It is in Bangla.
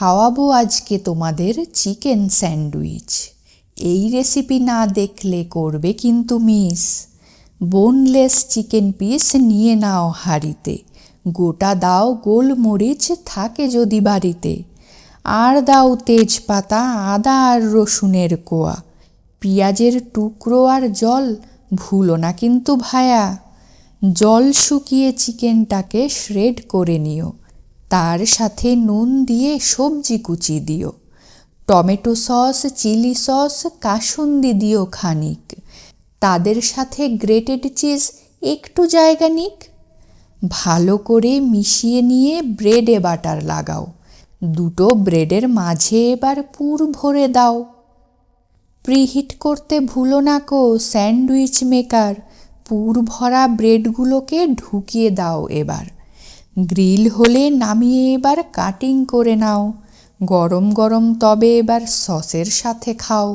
খাওয়াবো আজকে তোমাদের চিকেন স্যান্ডউইচ। এই রেসিপি না দেখলে করবে কিন্তু মিস। বোনলেস চিকেন পিস নিয়ে নাও হাঁড়িতে, গোটা দাও গোলমরিচ থাকে যদি বাড়িতে, আর দাও তেজপাতা, আদা আর রসুনের কোয়া, পেঁয়াজের টুকরো আর জল ভুলো না কিন্তু ভায়া। জল শুকিয়ে চিকেনটাকে শ্রেড করে নিও, তার সাথে নুন দিয়ে সবজি কুচি দিও, টমেটো সস, চিলি সস, কাসুন্দি দিও খানিক, তাদের সাথে গ্রেটেড চিজ একটু জায়গা নিক। ভালো করে মিশিয়ে নিয়ে ব্রেডে বাটার লাগাও, দুটো ব্রেডের মাঝে এবার পুর ভরে দাও। প্রিহিট করতে ভুলো না কো স্যান্ডউইচ মেকার, পুর ভরা ব্রেডগুলোকে ঢুকিয়ে দাও এবার। গ্রিল হলে নামিয়ে এবার কাটিং করে নাও, গরম গরম তবে এবার সসের সাথে খাও।